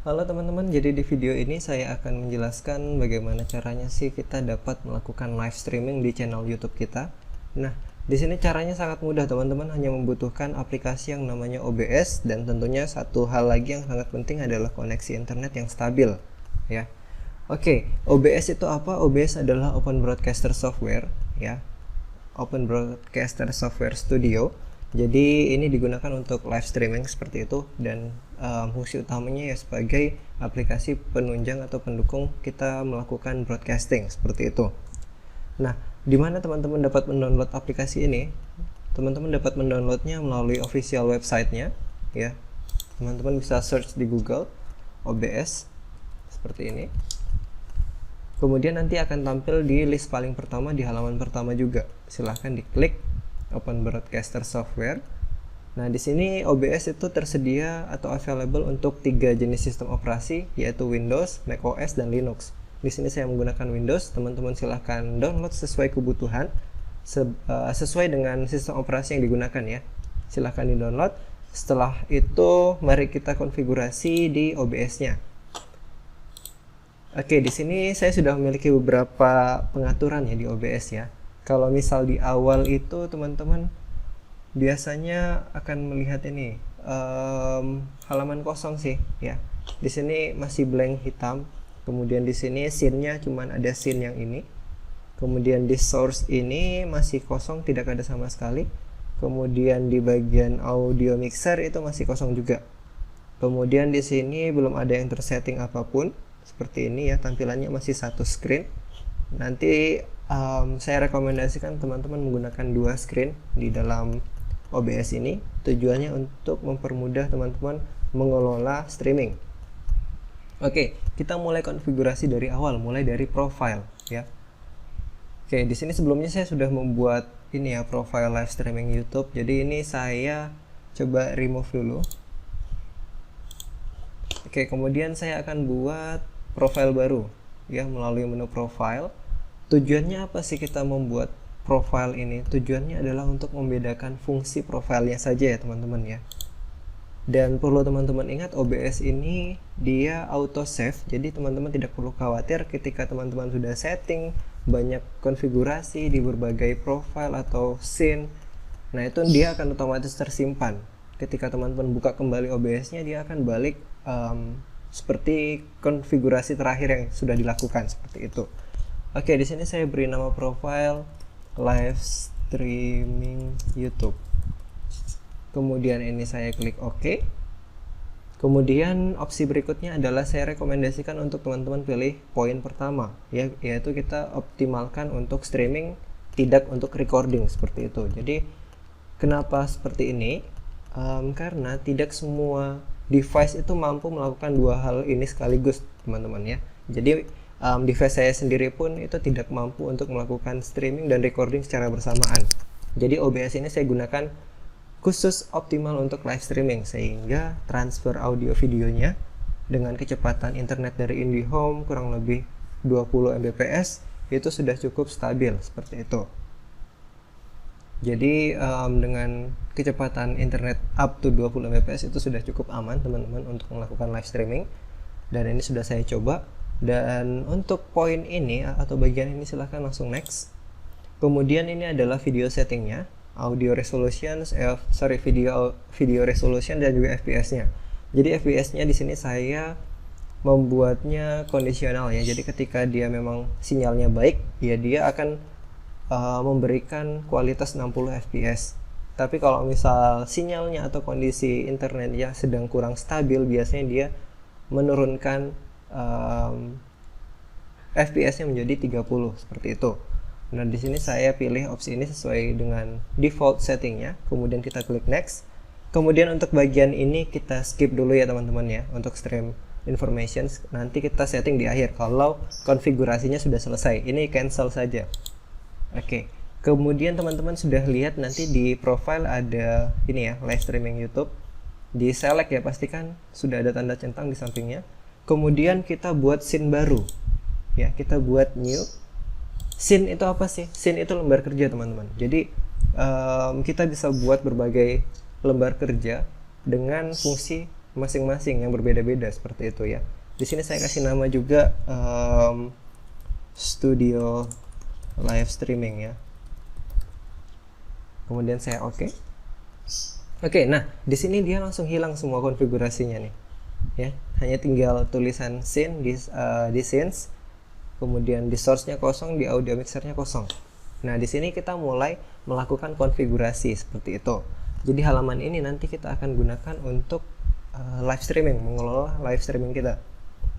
Halo teman-teman, jadi di video ini saya akan menjelaskan bagaimana caranya sih kita dapat melakukan live streaming di channel YouTube kita. Nah, di sini caranya sangat mudah teman-teman, hanya membutuhkan aplikasi yang namanya OBS dan tentunya satu hal lagi yang sangat penting adalah koneksi internet yang stabil, ya. Oke, OBS itu apa? OBS adalah Open Broadcaster Software, ya. Open Broadcaster Software Studio. Jadi ini digunakan untuk live streaming seperti itu, dan fungsi utamanya ya sebagai aplikasi penunjang atau pendukung kita melakukan broadcasting seperti itu. Nah, di mana teman-teman dapat mendownload aplikasi ini? Teman-teman dapat mendownloadnya melalui official websitenya, ya. Teman-teman bisa search di Google OBS seperti ini. Kemudian nanti akan tampil di list paling pertama di halaman pertama juga. Silahkan diklik Open Broadcaster Software. Nah, di sini OBS itu tersedia atau available untuk 3 jenis sistem operasi, yaitu Windows, macOS, dan Linux. Di sini saya menggunakan Windows. Teman-teman silahkan download sesuai kebutuhan, sesuai dengan sistem operasi yang digunakan ya. Silahkan di-download. Setelah itu, mari kita konfigurasi di OBS-nya. Oke, di sini saya sudah memiliki beberapa pengaturan ya di OBS ya. Kalau misal di awal itu teman-teman biasanya akan melihat ini halaman kosong sih ya. Di sini masih blank hitam. Kemudian di sini scene-nya cuman ada scene yang ini. Kemudian di source ini masih kosong, tidak ada sama sekali. Kemudian di bagian audio mixer itu masih kosong juga. Kemudian di sini belum ada yang tersetting apapun. Seperti ini ya, tampilannya masih satu screen. Nanti saya rekomendasikan teman-teman menggunakan 2 screen di dalam OBS ini. Tujuannya untuk mempermudah teman-teman mengelola streaming. Oke, kita mulai konfigurasi dari awal, mulai dari profile ya. Oke, di sini sebelumnya saya sudah membuat ini ya, profile live streaming YouTube. Jadi ini saya coba remove dulu. Oke, kemudian saya akan buat profile baru ya melalui menu profile. Tujuannya apa sih kita membuat profile ini? Tujuannya adalah untuk membedakan fungsi profilenya saja ya teman-teman ya. Dan perlu teman-teman ingat, OBS ini dia auto save. Jadi teman-teman tidak perlu khawatir ketika teman-teman sudah setting banyak konfigurasi di berbagai profile atau scene. Nah, itu dia akan otomatis tersimpan. Ketika teman-teman buka kembali OBS-nya, dia akan balik seperti konfigurasi terakhir yang sudah dilakukan seperti itu. Oke, di sini saya beri nama profile live streaming YouTube. Kemudian ini saya klik OK. Kemudian opsi berikutnya adalah saya rekomendasikan untuk teman-teman pilih poin pertama, yaitu kita optimalkan untuk streaming, tidak untuk recording seperti itu. Jadi kenapa seperti ini? Karena tidak semua device itu mampu melakukan 2 hal ini sekaligus teman-teman ya. Jadi device saya sendiri pun itu tidak mampu untuk melakukan streaming dan recording secara bersamaan. Jadi OBS ini saya gunakan khusus optimal untuk live streaming, sehingga transfer audio videonya dengan kecepatan internet dari IndiHome kurang lebih 20 Mbps itu sudah cukup stabil seperti itu. Jadi dengan kecepatan internet up to 20 Mbps itu sudah cukup aman teman-teman untuk melakukan live streaming. Dan ini sudah saya coba. Dan untuk poin ini atau bagian ini silahkan langsung next. Kemudian ini adalah video settingnya, audio resolution, video resolution dan juga FPS-nya. Jadi FPS-nya di sini saya membuatnya kondisional ya. Jadi ketika dia memang sinyalnya baik, ya dia akan memberikan kualitas 60 fps. Tapi kalau misal sinyalnya atau kondisi internetnya sedang kurang stabil, biasanya dia menurunkan fps-nya menjadi 30 seperti itu. Nah, di sini saya pilih opsi ini sesuai dengan default settingnya. Kemudian kita klik next. Kemudian untuk bagian ini kita skip dulu ya teman-teman ya, untuk stream information. Nanti kita setting di akhir kalau konfigurasinya sudah selesai. Ini cancel saja. Oke, kemudian teman-teman sudah lihat nanti di profile ada ini ya, live streaming YouTube. Di select ya, pastikan sudah ada tanda centang di sampingnya. Kemudian kita buat scene baru. Ya, kita buat new. Scene itu apa sih? Scene itu lembar kerja teman-teman. Jadi kita bisa buat berbagai lembar kerja dengan fungsi masing-masing yang berbeda-beda seperti itu ya. Di sini saya kasih nama juga studio live streaming ya. Kemudian saya oke. Oke, nah di sini dia langsung hilang semua konfigurasinya nih. Ya, hanya tinggal tulisan scene di scenes, kemudian di source-nya kosong, di audio mixer-nya kosong. Nah, di sini kita mulai melakukan konfigurasi seperti itu. Jadi halaman ini nanti kita akan gunakan untuk live streaming, mengelola live streaming kita.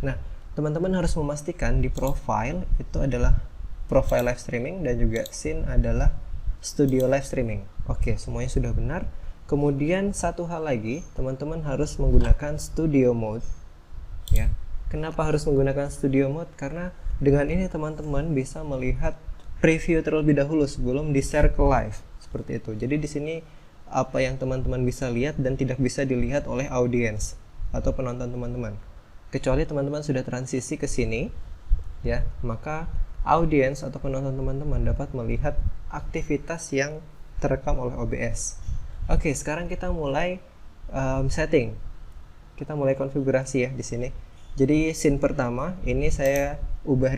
Nah, teman-teman harus memastikan di profile itu adalah profile live streaming dan juga scene adalah studio live streaming. Oke, semuanya sudah benar. Kemudian satu hal lagi, teman-teman harus menggunakan studio mode ya. Kenapa harus menggunakan studio mode? Karena dengan ini teman-teman bisa melihat preview terlebih dahulu sebelum di-share ke live seperti itu. Jadi di sini apa yang teman-teman bisa lihat dan tidak bisa dilihat oleh audiens atau penonton teman-teman. Kecuali teman-teman sudah transisi ke sini ya, maka audiens atau penonton teman-teman dapat melihat aktivitas yang terekam oleh OBS. Oke, sekarang kita mulai setting. Kita mulai konfigurasi ya di sini. Jadi scene pertama ini saya ubah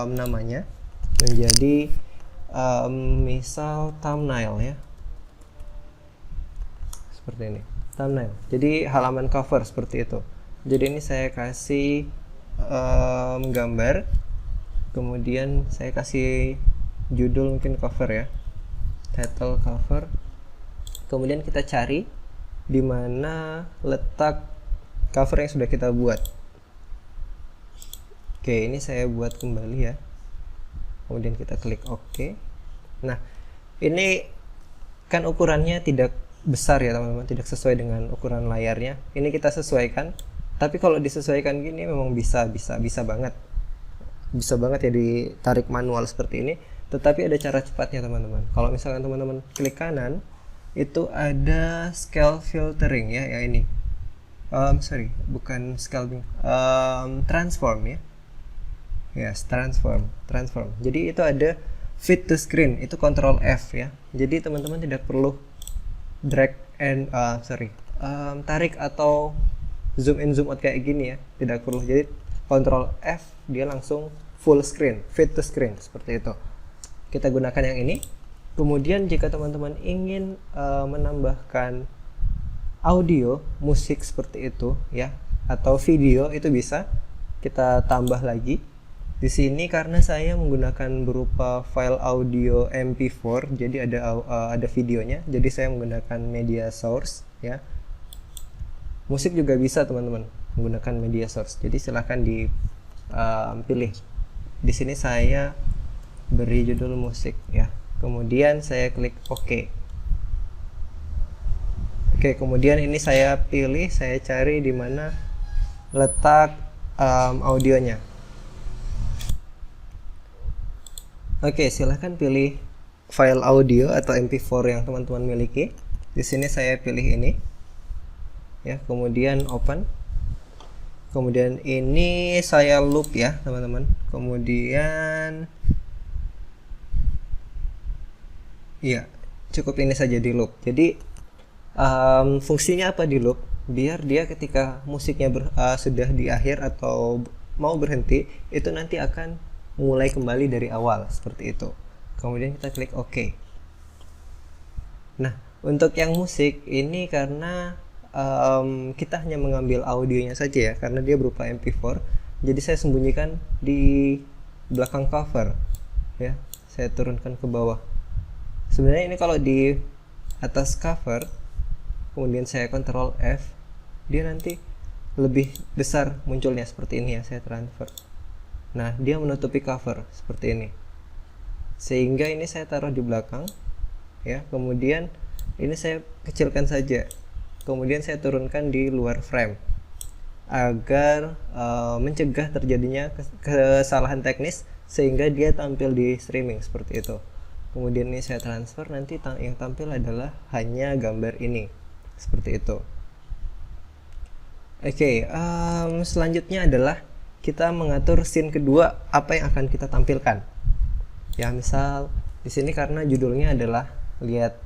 namanya menjadi misal thumbnail ya. Seperti ini, thumbnail. Jadi halaman cover seperti itu. Jadi ini saya kasih gambar, kemudian saya kasih judul mungkin cover ya, title cover. Kemudian kita cari di mana letak cover yang sudah kita buat. Oke, ini saya buat kembali ya. Kemudian kita klik OK. Nah, ini kan ukurannya tidak besar ya teman-teman, tidak sesuai dengan ukuran layarnya. Ini kita sesuaikan. Tapi kalau disesuaikan gini memang bisa banget. Bisa banget ya ditarik manual seperti ini. Tetapi ada cara cepatnya teman-teman. Kalau misalkan teman-teman klik kanan, itu ada scale filtering ya, yang ini. Bukan scale, transform ya. Yes, transform. Jadi itu ada fit to screen, itu Ctrl F ya. Jadi teman-teman tidak perlu drag and tarik atau zoom in zoom out kayak gini ya, tidak perlu. Jadi Ctrl F dia langsung full screen, fit to screen seperti itu. Kita gunakan yang ini. Kemudian jika teman-teman ingin menambahkan audio, musik seperti itu ya, atau video, itu bisa kita tambah lagi. Di sini karena saya menggunakan berupa file audio MP4, jadi ada videonya, jadi saya menggunakan media source ya. Musik juga bisa teman-teman menggunakan media source. Jadi silahkan dipilih. Di sini saya beri judul musik ya. Kemudian saya klik OK. Oke, kemudian ini saya pilih, saya cari di mana letak audionya. Oke, silahkan pilih file audio atau MP4 yang teman-teman miliki. Di sini saya pilih ini. Ya, kemudian open. Kemudian ini saya loop ya, teman-teman. Kemudian iya, cukup ini saja di loop. Jadi fungsinya apa di loop? Biar dia ketika musiknya sudah di akhir atau mau berhenti, itu nanti akan mulai kembali dari awal seperti itu. Kemudian kita klik OK. Nah, untuk yang musik ini karena kita hanya mengambil audionya saja ya, karena dia berupa MP4. Jadi saya sembunyikan di belakang cover ya. Saya turunkan ke bawah. Sebenarnya ini kalau di atas cover, kemudian saya Ctrl F, dia nanti lebih besar munculnya seperti ini ya, saya transfer. Nah, dia menutupi cover seperti ini. Sehingga ini saya taruh di belakang ya, kemudian ini saya kecilkan saja. Kemudian saya turunkan di luar frame agar mencegah terjadinya kesalahan teknis sehingga dia tampil di streaming seperti itu. Kemudian ini saya transfer, nanti yang tampil adalah hanya gambar ini seperti itu. Oke, selanjutnya adalah kita mengatur scene kedua, apa yang akan kita tampilkan. Ya, misal di sini karena judulnya adalah melihat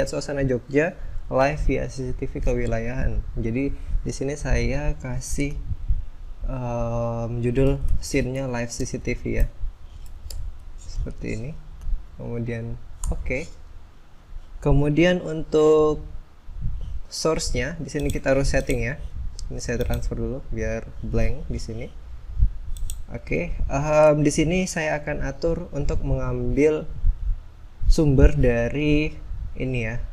suasana Jogja, live via CCTV kewilayahan. Jadi di sini saya kasih judul scene-nya live CCTV ya, seperti ini. Kemudian oke. Kemudian untuk source-nya di sini kita harus setting ya. Ini saya transfer dulu biar blank di sini. Oke, di sini saya akan atur untuk mengambil sumber dari ini ya,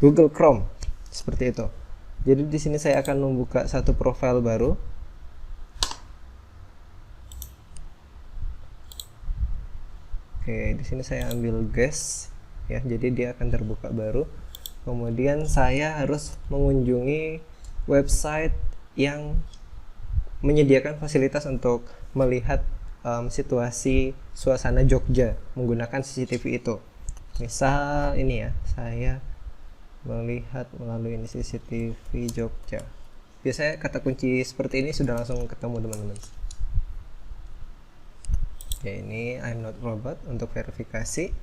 Google Chrome, seperti itu. Jadi di sini saya akan membuka satu profile baru. Oke, di sini saya ambil guest ya, jadi dia akan terbuka baru. Kemudian saya harus mengunjungi website yang menyediakan fasilitas untuk melihat situasi suasana Jogja menggunakan CCTV itu. Misal ini ya, saya melihat melalui ini CCTV Jogja. Biasanya kata kunci seperti ini sudah langsung ketemu teman-teman. Ya, ini I'm not robot untuk verifikasi.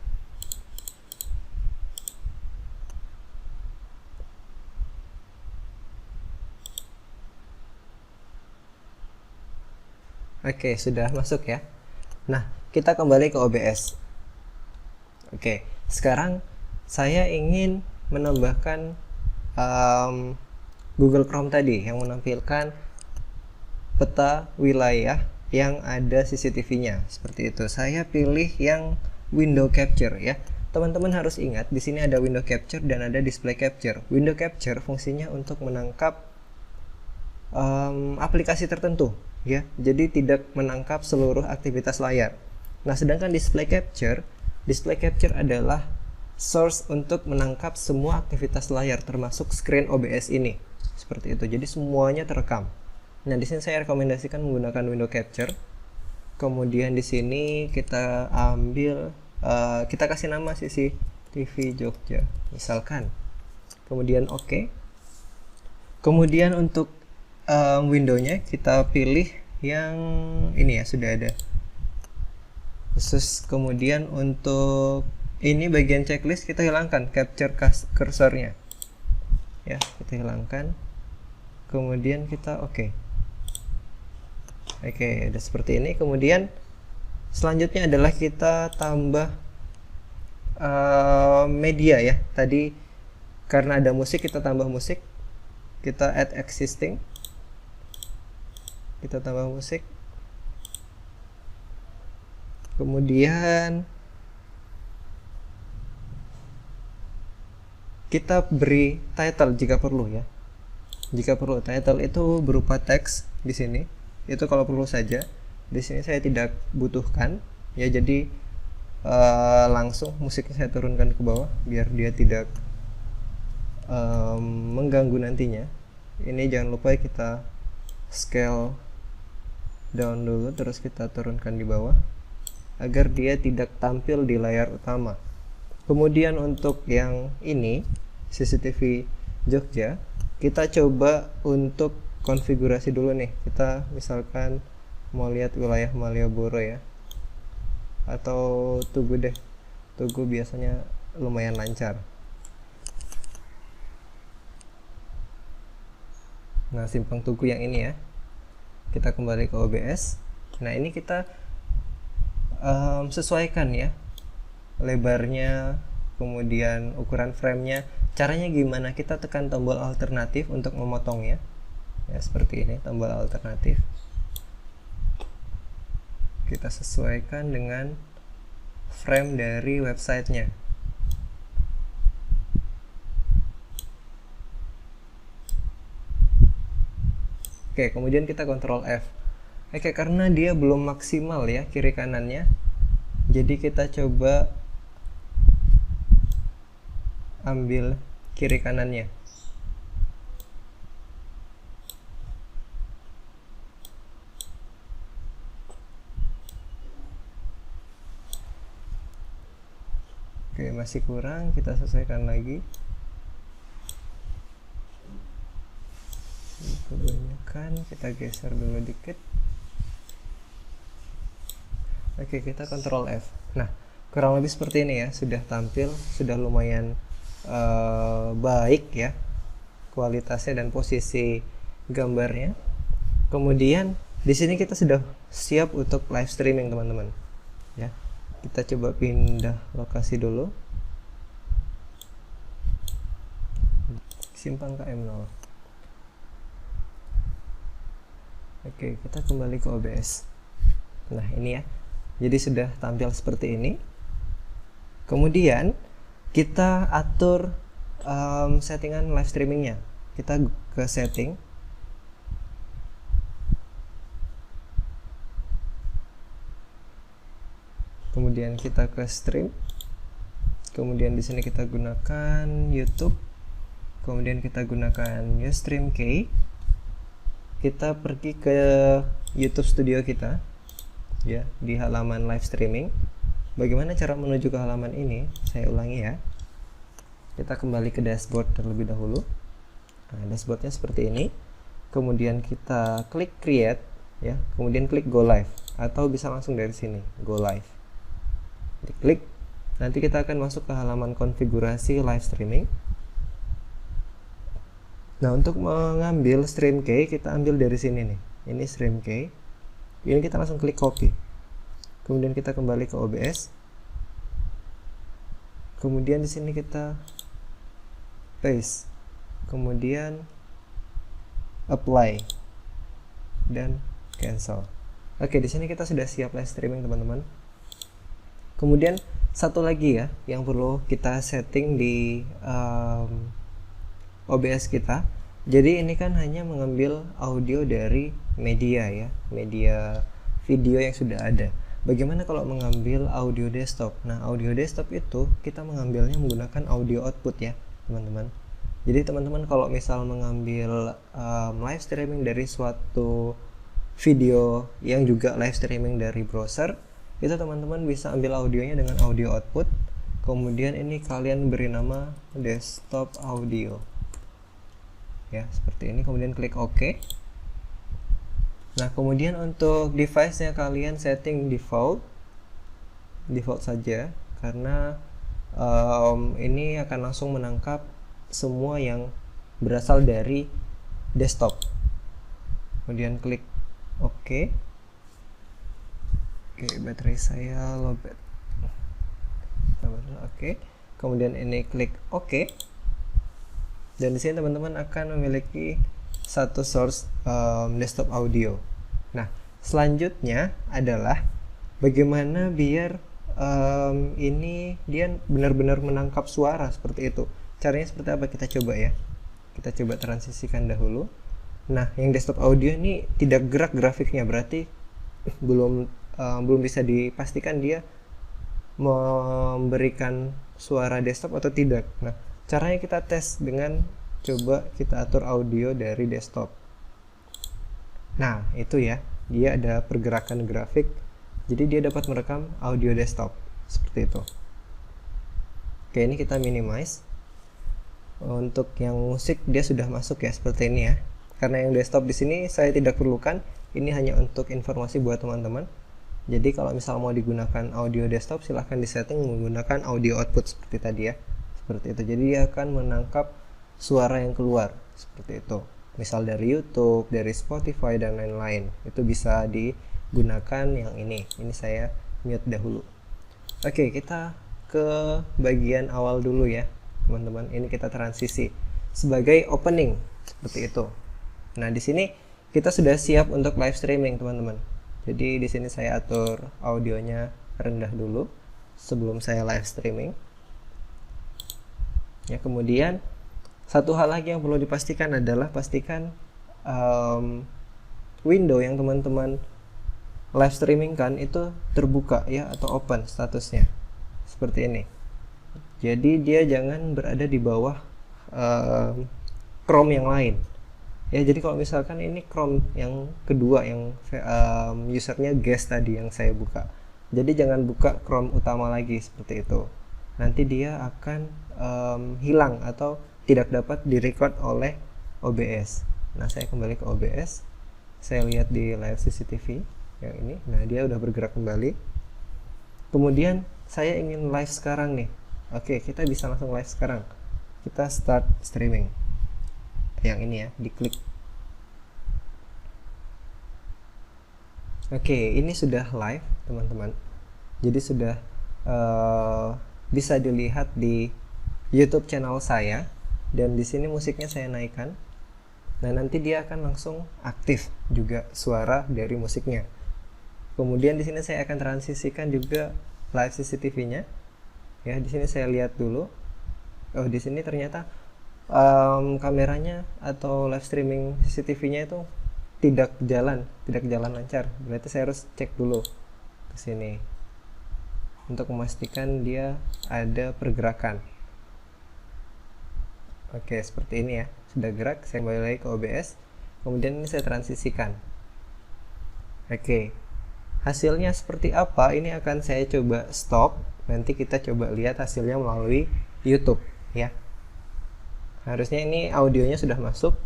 Oke, sudah masuk ya. Nah, kita kembali ke OBS. Oke, sekarang saya ingin menambahkan Google Chrome tadi yang menampilkan peta wilayah yang ada CCTV-nya. Seperti itu. Saya pilih yang window capture ya. Teman-teman harus ingat di sini ada window capture dan ada display capture. Window capture fungsinya untuk menangkap aplikasi tertentu ya, jadi tidak menangkap seluruh aktivitas layar. Nah, sedangkan display capture adalah source untuk menangkap semua aktivitas layar termasuk screen OBS ini. Seperti itu. Jadi semuanya terekam. Nah, di sini saya rekomendasikan menggunakan window capture. Kemudian di sini kita ambil kita kasih nama CCTV Jogja misalkan. Kemudian oke. Kemudian untuk windownya kita pilih yang ini ya, sudah ada khusus. Kemudian untuk ini bagian checklist kita hilangkan capture cursornya ya, kita hilangkan. Kemudian kita oke, udah seperti ini. Kemudian selanjutnya adalah kita tambah media ya. Tadi karena ada musik kita tambah musik, kita add existing, kita tambah musik. Kemudian kita beri title jika perlu ya. Jika perlu, title itu berupa teks di sini. Itu kalau perlu saja. Di sini saya tidak butuhkan ya, jadi langsung musiknya saya turunkan ke bawah biar dia tidak mengganggu nantinya. Ini jangan lupa kita scale down dulu, terus kita turunkan di bawah agar dia tidak tampil di layar utama. Kemudian untuk yang ini CCTV Jogja, kita coba untuk konfigurasi dulu nih. Kita misalkan mau lihat wilayah Malioboro ya, atau Tugu deh. Tugu biasanya lumayan lancar. Nah, simpang Tugu yang ini ya. Kita kembali ke OBS. Nah, ini kita sesuaikan ya lebarnya, kemudian ukuran framenya. Caranya gimana? Kita tekan tombol alternatif untuk memotongnya ya, seperti ini, tombol alternatif. Kita sesuaikan dengan frame dari websitenya. Oke, kemudian kita Ctrl F. Oke, karena dia belum maksimal ya kiri kanannya, jadi kita coba ambil kiri kanannya. Oke, masih kurang, kita sesuaikan lagi. Kebanyakan, kita geser dulu dikit. Oke, kita Ctrl F. Nah, kurang lebih seperti ini ya, sudah tampil, sudah lumayan baik ya kualitasnya dan posisi gambarnya. Kemudian di sini kita sudah siap untuk live streaming teman-teman ya. Kita coba pindah lokasi dulu, Simpang KM0. Oke, kita kembali ke OBS. Nah ini ya, jadi sudah tampil seperti ini. Kemudian kita atur settingan live streamingnya. Kita ke setting, kemudian kita ke stream, kemudian di sini kita gunakan YouTube, kemudian kita gunakan Ustream Key. Kita pergi ke YouTube Studio kita ya, di halaman live streaming. Bagaimana cara menuju ke halaman ini? Saya ulangi ya. Kita kembali ke dashboard terlebih dahulu. Nah, dashboardnya seperti ini. Kemudian kita klik create ya, kemudian klik go live, atau bisa langsung dari sini go live. Diklik, nanti kita akan masuk ke halaman konfigurasi live streaming. Nah, untuk mengambil stream key kita ambil dari sini nih. Ini stream key. Ini kita langsung klik copy. Kemudian kita kembali ke OBS. Kemudian di sini kita paste. Kemudian apply dan cancel. Oke, di sini kita sudah siap live streaming teman-teman. Kemudian satu lagi ya yang perlu kita setting di OBS kita. Jadi ini kan hanya mengambil audio dari media ya, media video yang sudah ada. Bagaimana kalau mengambil audio desktop? Nah, audio desktop itu kita mengambilnya menggunakan audio output ya teman-teman. Jadi teman-teman kalau misal mengambil live streaming dari suatu video yang juga live streaming dari browser, itu teman-teman bisa ambil audionya dengan audio output. Kemudian ini kalian beri nama desktop audio ya, seperti ini. Kemudian klik OK. Nah, kemudian untuk device-nya kalian setting default saja, karena ini akan langsung menangkap semua yang berasal dari desktop. Kemudian klik OK. Oke, baterai saya lowbat. Oke. Kemudian ini klik OK. Dan di sini teman-teman akan memiliki satu source desktop audio. Nah, selanjutnya adalah bagaimana biar ini dia benar-benar menangkap suara seperti itu. Caranya seperti apa? Kita coba ya. Kita coba transisikan dahulu. Nah, yang desktop audio ini tidak gerak grafiknya, berarti belum bisa dipastikan dia memberikan suara desktop atau tidak. Nah, caranya kita tes dengan coba kita atur audio dari desktop. Nah, itu ya, dia ada pergerakan grafik, jadi dia dapat merekam audio desktop seperti itu. Oke, ini kita minimize. Untuk yang musik dia sudah masuk ya seperti ini ya. Karena yang desktop di sini saya tidak perlukan, ini hanya untuk informasi buat teman-teman. Jadi kalau misal mau digunakan audio desktop, silahkan disetting menggunakan audio output seperti tadi ya. Seperti itu. Jadi dia akan menangkap suara yang keluar seperti itu. Misal dari YouTube, dari Spotify dan lain-lain. Itu bisa digunakan yang ini. Ini saya mute dahulu. Oke, kita ke bagian awal dulu ya, teman-teman. Ini kita transisi sebagai opening seperti itu. Nah, di sini kita sudah siap untuk live streaming, teman-teman. Jadi di sini saya atur audionya rendah dulu sebelum saya live streaming. Ya, kemudian satu hal lagi yang perlu dipastikan adalah pastikan window yang teman-teman live streaming kan itu terbuka ya, atau open statusnya seperti ini. Jadi dia jangan berada di bawah Chrome yang lain. Ya, jadi kalau misalkan ini Chrome yang kedua yang usernya guest tadi yang saya buka, jadi jangan buka Chrome utama lagi seperti itu. Nanti dia akan hilang atau tidak dapat direcord oleh OBS. Nah, saya kembali ke OBS, saya lihat di live CCTV yang ini. Nah, dia udah bergerak kembali. Kemudian saya ingin live sekarang nih. Oke, kita bisa langsung live sekarang. Kita start streaming. Yang ini ya, diklik. Oke, ini sudah live, teman-teman. Jadi sudah bisa dilihat di YouTube channel saya, dan di sini musiknya saya naikkan. Nah, nanti dia akan langsung aktif juga suara dari musiknya. Kemudian di sini saya akan transisikan juga live CCTV-nya. Ya, di sini saya lihat dulu. Oh, di sini ternyata kameranya atau live streaming CCTV-nya itu tidak jalan lancar. Berarti saya harus cek dulu ke sini untuk memastikan dia ada pergerakan. Oke, seperti ini ya. Sudah gerak, saya kembali lagi ke OBS. Kemudian ini saya transisikan. Oke. Hasilnya seperti apa? Ini akan saya coba stop. Nanti kita coba lihat hasilnya melalui YouTube ya. Harusnya ini audionya sudah masuk.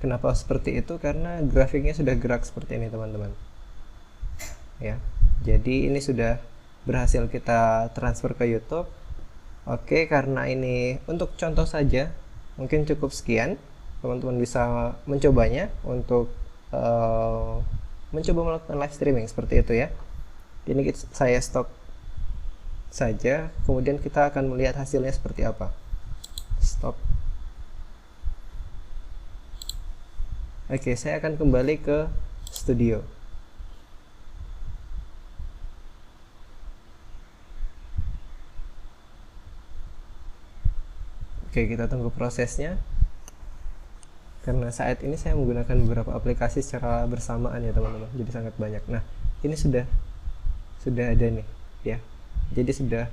Kenapa seperti itu? Karena grafiknya sudah gerak seperti ini, teman-teman. Ya. Jadi ini sudah berhasil kita transfer ke YouTube. Oke, karena ini untuk contoh saja, mungkin cukup sekian. Teman-teman bisa mencobanya untuk mencoba melakukan live streaming seperti itu ya. Ini saya stop saja, kemudian kita akan melihat hasilnya seperti apa. Stop. Oke, saya akan kembali ke studio. Oke, kita tunggu prosesnya. Karena saat ini saya menggunakan beberapa aplikasi secara bersamaan ya, teman-teman. Jadi sangat banyak. Nah, ini sudah ada nih, ya. Jadi sudah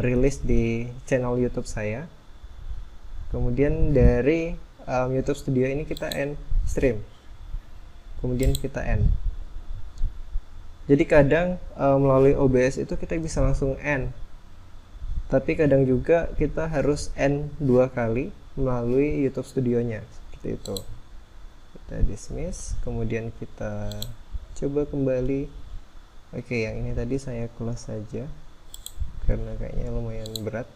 rilis di channel YouTube saya. Kemudian dari YouTube Studio ini kita end stream. Kemudian kita end. Jadi kadang melalui OBS itu kita bisa langsung end. Tapi kadang juga kita harus end 2 kali melalui YouTube Studionya, seperti itu. Kita dismiss, kemudian kita coba kembali. Oke, yang ini tadi saya close saja karena kayaknya lumayan berat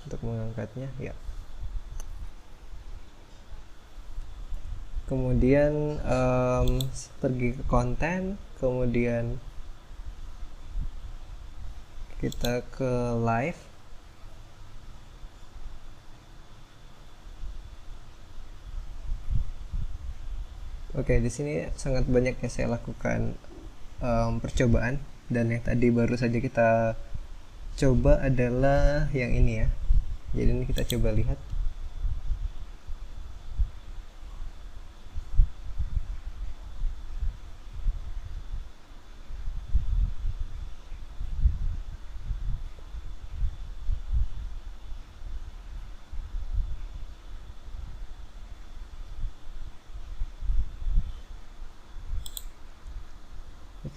untuk mengangkatnya ya. Kemudian pergi ke konten, kemudian kita ke live. Oke, di sini sangat banyak yang saya lakukan percobaan, dan yang tadi baru saja kita coba adalah yang ini ya. Jadi ini kita coba lihat.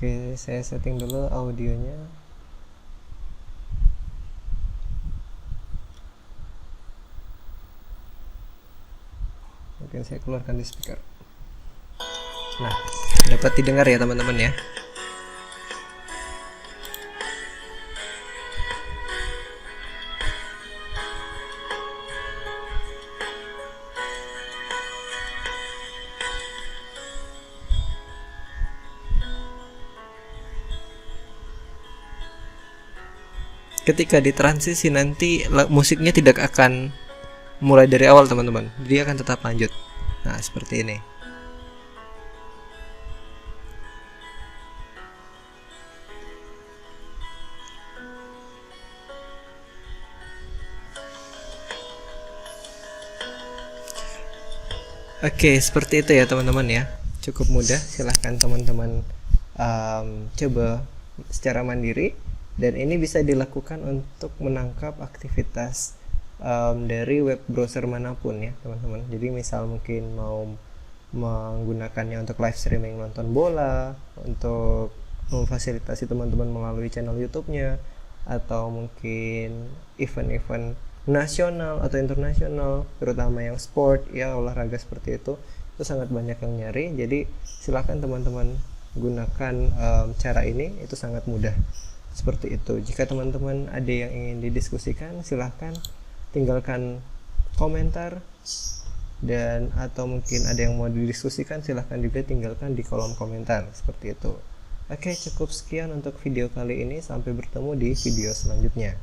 Oke, saya setting dulu audionya. Mungkin saya keluarkan di speaker. Nah, dapat didengar ya teman-teman ya. Ketika ditransisi nanti musiknya tidak akan mulai dari awal, teman-teman. Dia akan tetap lanjut. Nah, seperti ini. Oke, seperti itu ya teman-teman ya. Cukup mudah. Silahkan teman-teman coba secara mandiri. Dan ini bisa dilakukan untuk menangkap aktivitas dari web browser manapun ya teman-teman. Jadi misal mungkin mau menggunakannya untuk live streaming nonton bola, untuk memfasilitasi teman-teman melalui channel YouTube-nya, atau mungkin event-event nasional atau internasional, terutama yang sport ya, olahraga seperti itu sangat banyak yang nyari. Jadi silakan teman-teman gunakan cara ini, itu sangat mudah. Seperti itu. Jika teman-teman ada yang ingin didiskusikan, silahkan tinggalkan komentar, dan atau mungkin ada yang mau didiskusikan, silahkan juga tinggalkan di kolom komentar. Seperti itu. Oke, cukup sekian untuk video kali ini. Sampai bertemu di video selanjutnya.